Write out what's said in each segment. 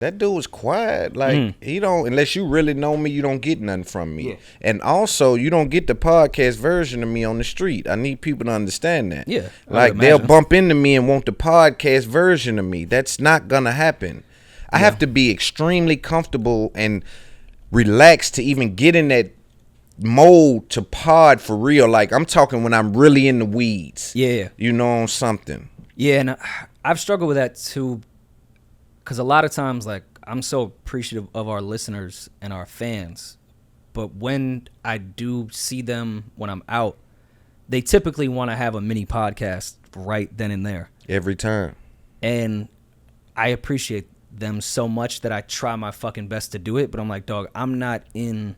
That dude was quiet. Like, he don't, unless you really know me, you don't get nothing from me. Yeah. And also, you don't get the podcast version of me on the street. I need people to understand that. Yeah. Like, they'll bump into me and want the podcast version of me. That's not going to happen. I have to be extremely comfortable and relaxed to even get in that mode to pod for real. Like, I'm talking when I'm really in the weeds. Yeah. You know, on something. Yeah, and I've struggled with that too. Because a lot of times, like, I'm so appreciative of our listeners and our fans. But when I do see them when I'm out, they typically want to have a mini podcast right then and there. Every time. And I appreciate them so much that I try my fucking best to do it. But I'm like, dog, I'm not in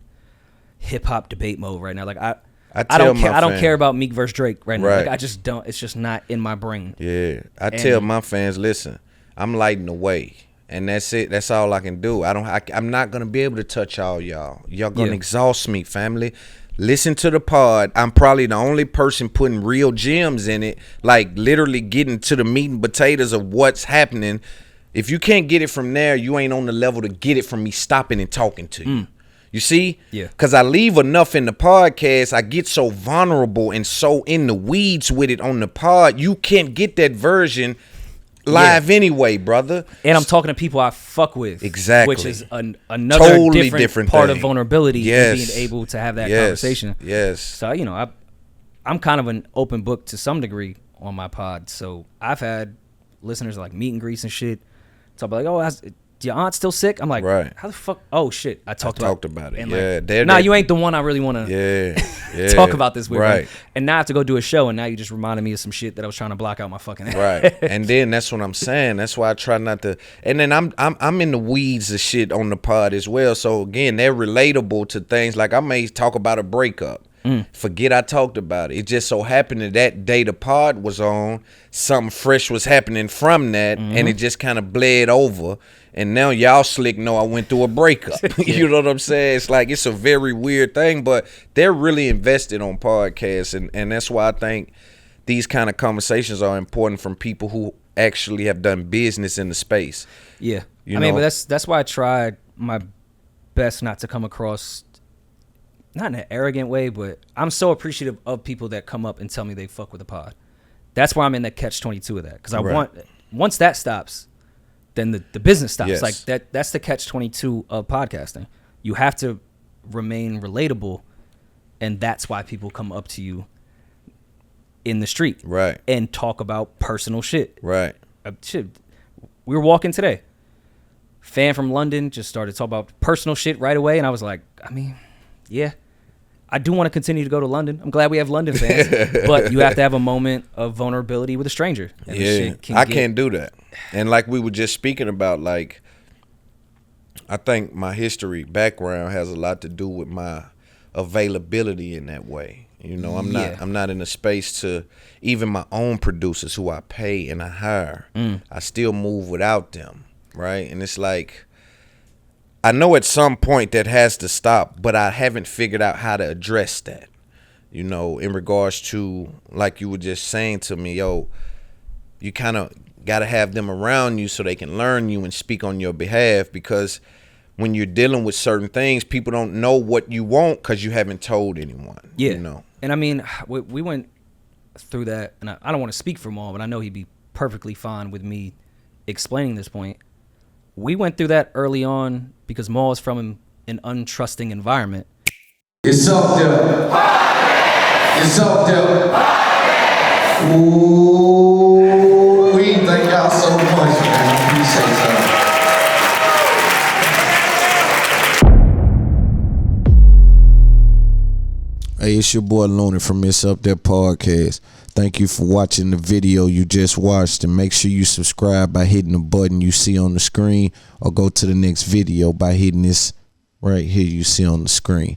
hip-hop debate mode right now. Like, I don't care about Meek versus Drake right now. Like, I just don't. It's just not in my brain. Yeah. I tell my fans, listen, I'm lighting the way, and that's it. That's all I can do. I'm not gonna be able to touch all y'all. Y'all gonna exhaust me, family. Listen to the pod. I'm probably the only person putting real gems in it, like literally getting to the meat and potatoes of what's happening. If you can't get it from there, you ain't on the level to get it from me stopping and talking to you. You see? Yeah. Because I leave enough in the podcast. I get so vulnerable and so in the weeds with it on the pod. You can't get that version live anyway, brother. And I'm talking to people I fuck with. Exactly. Which is another totally different part of vulnerability and being able to have that conversation. Yes. So, you know, I'm kind of an open book to some degree on my pod. So I've had listeners like meet and greets and shit. So I'm like, oh, your aunt still sick? I'm like, how the fuck? Oh, shit. I talked about it. And like, you ain't the one I really want to talk about this with. Right. And now I have to go do a show, and now you just reminded me of some shit that I was trying to block out my fucking head. Right. And then that's what I'm saying. That's why I try not to. And then I'm in the weeds of shit on the pod as well. So, again, they're relatable to things. Like, I may talk about a breakup. Forget I talked about it. It just so happened that day the pod was on, something fresh was happening from that, and it just kind of bled over. And now y'all slick know I went through a breakup. You know what I'm saying? It's like, it's a very weird thing, but they're really invested on podcasts. And that's why I think these kind of conversations are important from people who actually have done business in the space. Yeah. I mean, but that's why I tried my best not to come across, not in an arrogant way, but I'm so appreciative of people that come up and tell me they fuck with the pod. That's why I'm in that catch-22 of that. Because once that stops, then the business stops. Yes. Like that's the catch-22 of podcasting. You have to remain relatable, and that's why people come up to you in the street, right, and talk about personal shit. Right. Shit. We were walking today. Fan from London just started talking about personal shit right away, and I was like, I mean, yeah, I do want to continue to go to London. I'm glad we have London fans, but you have to have a moment of vulnerability with a stranger. And I can't do that. And like we were just speaking about, like, I think my background has a lot to do with my availability in that way. You know, I'm not in a space to, even my own producers who I pay and I hire, I still move without them, right? And it's like, I know at some point that has to stop, but I haven't figured out how to address that, you know, in regards to, like you were just saying to me, yo, you kind of got to have them around you so they can learn you and speak on your behalf, because when you're dealing with certain things, people don't know what you want because you haven't told anyone. Yeah. You know? And I mean, we went through that, and I don't want to speak for Maul, but I know he'd be perfectly fine with me explaining this point. We went through that early on because Maul is from an untrusting environment. It's up there. It's up there. Ooh, we thank y'all so much, man. Appreciate y'all. Hey, it's your boy Loon from It's Up There Podcast. Thank you for watching the video you just watched, and make sure you subscribe by hitting the button you see on the screen, or go to the next video by hitting this right here you see on the screen.